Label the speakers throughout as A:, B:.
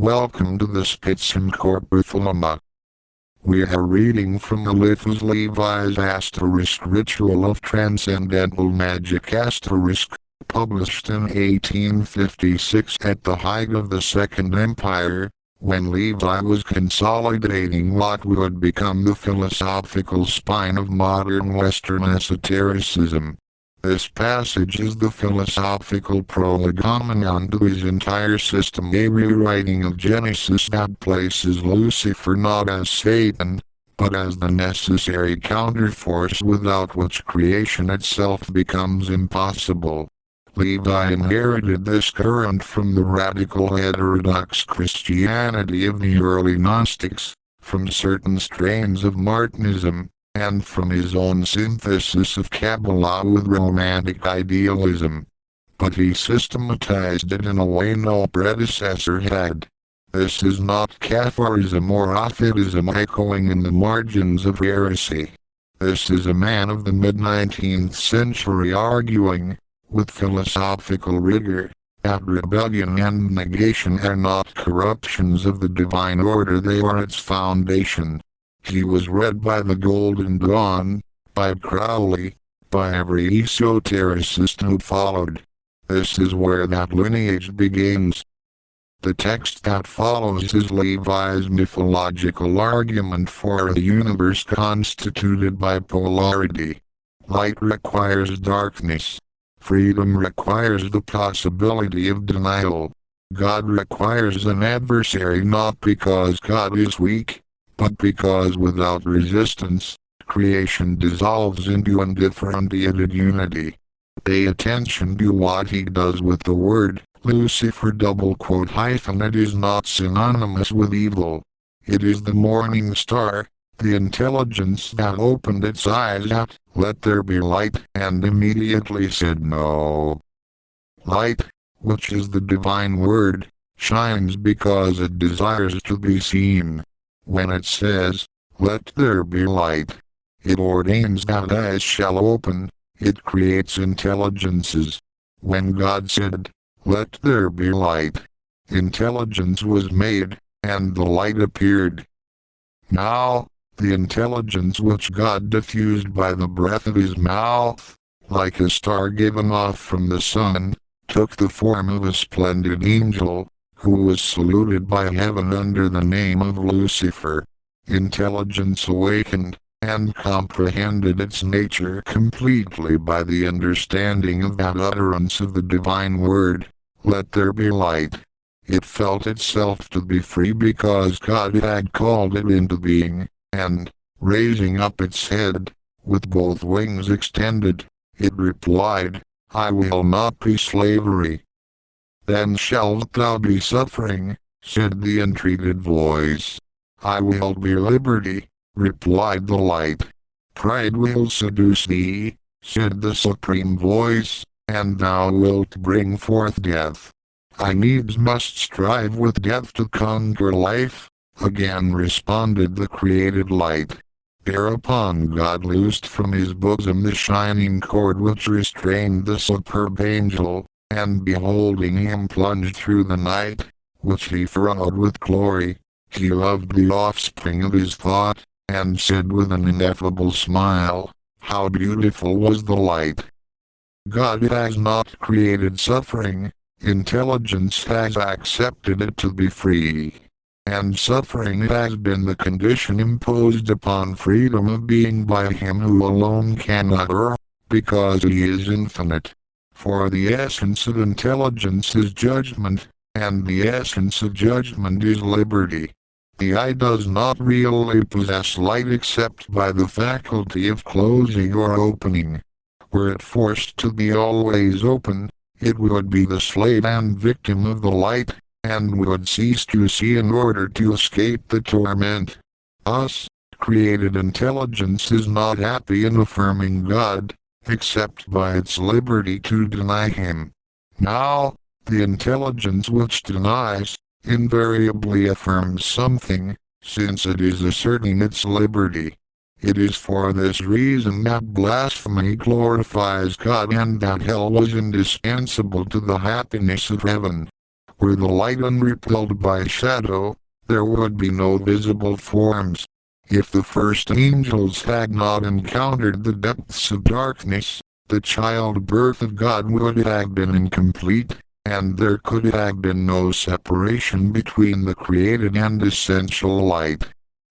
A: Welcome to the Spitzen-Körper Thelema. We are reading from Éliphas Lévi's * Ritual of Transcendental Magic *, published in 1856 at the height of the Second Empire, when Levi was consolidating what would become the philosophical spine of modern Western esotericism. This passage is the philosophical prolegomena to his entire system, a rewriting of Genesis that places Lucifer not as Satan, but as the necessary counterforce without which creation itself becomes impossible. Levi inherited this current from the radical heterodox Christianity of the early Gnostics, from certain strains of Martinism, and from his own synthesis of Kabbalah with romantic idealism. But he systematized it in a way no predecessor had. This is not Catholicism or Ophitism echoing in the margins of heresy. This is a man of the mid-19th century arguing, with philosophical rigor, that rebellion and negation are not corruptions of the divine order, they are its foundation. He was read by the Golden Dawn, by Crowley, by every esotericist who followed. This is where that lineage begins. The text that follows is Levi's mythological argument for a universe constituted by polarity. Light requires darkness. Freedom requires the possibility of denial. God requires an adversary not because God is weak, but because without resistance, creation dissolves into undifferentiated unity. Pay attention to what he does with the word Lucifer --. It is not synonymous with evil. It is the morning star, the intelligence that opened its eyes at "Let there be light" and immediately said no. Light, which is the divine word, shines because it desires to be seen. When it says, "Let there be light," it ordains that eyes shall open, it creates intelligences. When God said, "Let there be light," intelligence was made, and the light appeared. Now, the intelligence which God diffused by the breath of his mouth, like a star given off from the sun, took the form of a splendid angel, who was saluted by heaven under the name of Lucifer. Intelligence awakened, and comprehended its nature completely by the understanding of that utterance of the divine word, "Let there be light." It felt itself to be free because God had called it into being, and, raising up its head, with both wings extended, it replied, "I will not be slavery." "Then shalt thou be suffering," said the entreated voice. "I will be liberty," replied the light. "Pride will seduce thee," said the supreme voice, "and thou wilt bring forth death." "I needs must strive with death to conquer life," again responded the created light. Thereupon God loosed from his bosom the shining cord which restrained the superb angel, and beholding him plunge through the night, which he furrowed with glory, he loved the offspring of his thought, and said with an ineffable smile, "How beautiful was the light!" God has not created suffering, intelligence has accepted it to be free. And suffering has been the condition imposed upon freedom of being by him who alone cannot err, because he is infinite. For the essence of intelligence is judgment, and the essence of judgment is liberty. The eye does not really possess light except by the faculty of closing or opening. Were it forced to be always open, it would be the slave and victim of the light, and would cease to see in order to escape the torment. Us, created intelligence is not happy in affirming God, except by its liberty to deny him. Now, the intelligence which denies, invariably affirms something, since it is asserting its liberty. It is for this reason that blasphemy glorifies God and that hell was indispensable to the happiness of heaven. Were the light unrepelled by shadow, there would be no visible forms. If the first angels had not encountered the depths of darkness, the childbirth of God would have been incomplete, and there could have been no separation between the created and essential light.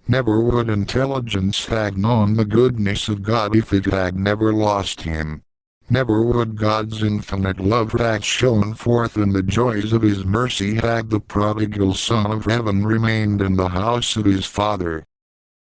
A: Never would intelligence have known the goodness of God if it had never lost him. Never would God's infinite love have shone forth in the joys of his mercy had the prodigal Son of Heaven remained in the house of his Father.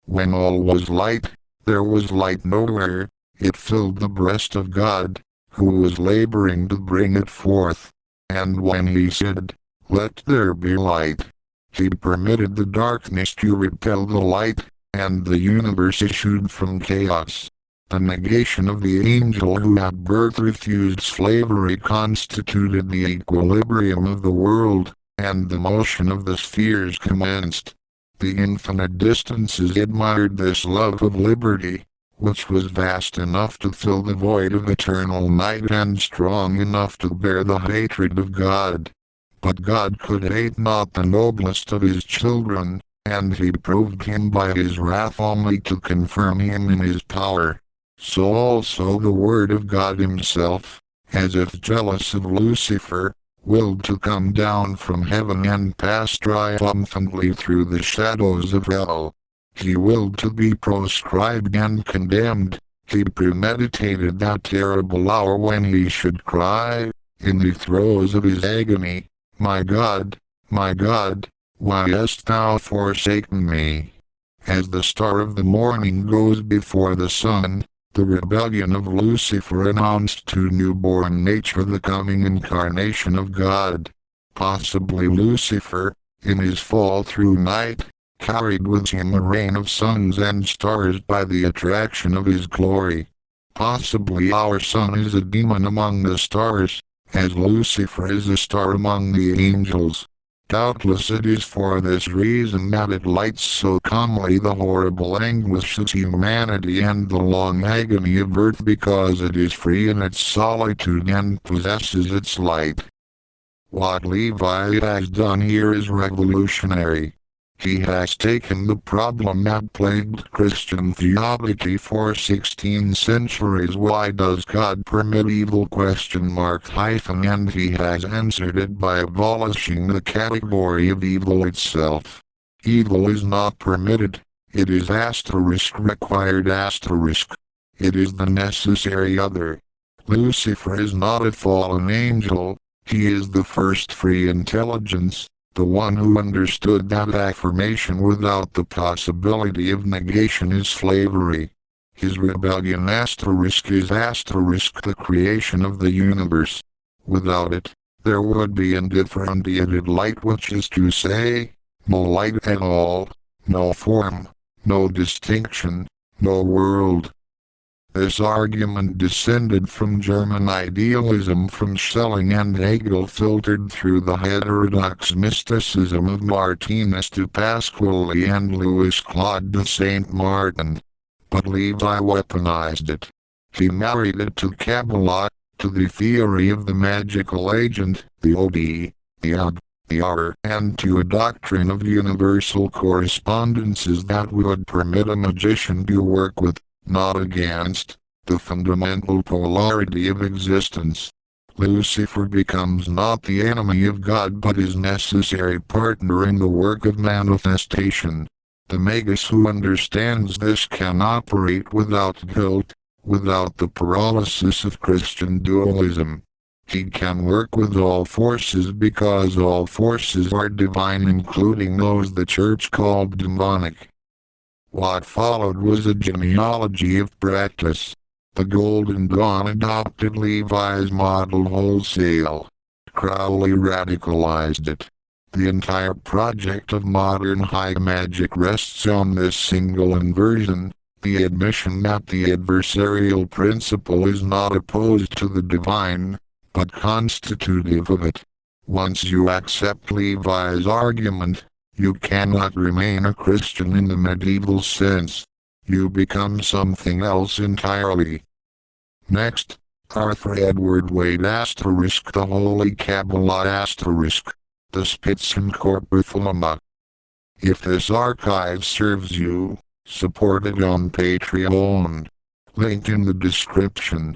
A: When all was light, there was light nowhere. It filled the breast of God, who was laboring to bring it forth. And when he said, "Let there be light," he permitted the darkness to repel the light, and the universe issued from chaos. The negation of the angel who at birth refused slavery constituted the equilibrium of the world, and the motion of the spheres commenced. The infinite distances admired this love of liberty, which was vast enough to fill the void of eternal night and strong enough to bear the hatred of God. But God could hate not the noblest of his children, and he proved him by his wrath only to confirm him in his power. So also the Word of God himself, as if jealous of Lucifer, willed to come down from heaven and pass triumphantly through the shadows of hell. He willed to be proscribed and condemned. He premeditated that terrible hour when he should cry, in the throes of his agony, my God, why hast thou forsaken me?" As the star of the morning goes before the sun, the rebellion of Lucifer announced to newborn nature the coming incarnation of God. Possibly Lucifer, in his fall through night, carried with him a rain of suns and stars by the attraction of his glory. Possibly our sun is a demon among the stars, as Lucifer is a star among the angels. Doubtless it is for this reason that it lights so calmly the horrible anguish of humanity and the long agony of earth, because it is free in its solitude and possesses its light. What Levi has done here is revolutionary. He has taken the problem that plagued Christian theology for 16 centuries. Why does God permit evil? And he has answered it by abolishing the category of evil itself. Evil is not permitted. It is required. It is the necessary other. Lucifer is not a fallen angel. He is the first free intelligence. The one who understood that affirmation without the possibility of negation is slavery. His rebellion is the creation of the universe. Without it, there would be undifferentiated light, which is to say, no light at all, no form, no distinction, no world. This argument descended from German idealism, from Schelling and Hegel, filtered through the heterodox mysticism of Martinus to Pasquale and Louis Claude de Saint Martin. But Levi weaponized it. He married it to Kabbalah, to the theory of the magical agent, the OD, the UG, the R, and to a doctrine of universal correspondences that would permit a magician to work with, not against, the fundamental polarity of existence. Lucifer becomes not the enemy of God but his necessary partner in the work of manifestation. The magus who understands this can operate without guilt, without the paralysis of Christian dualism. He can work with all forces because all forces are divine, including those the Church called demonic. What followed was a genealogy of practice. The Golden Dawn adopted Levi's model wholesale. Crowley radicalized it. The entire project of modern high magic rests on this single inversion, the admission that the adversarial principle is not opposed to the divine, but constitutive of it. Once you accept Levi's argument, you cannot remain a Christian in the medieval sense. You become something else entirely. Next, Arthur Edward Wade *, the Holy Kabbalah *. the Spitzen-Körper Thelema. If this archive serves you, support it on Patreon. Link in the description.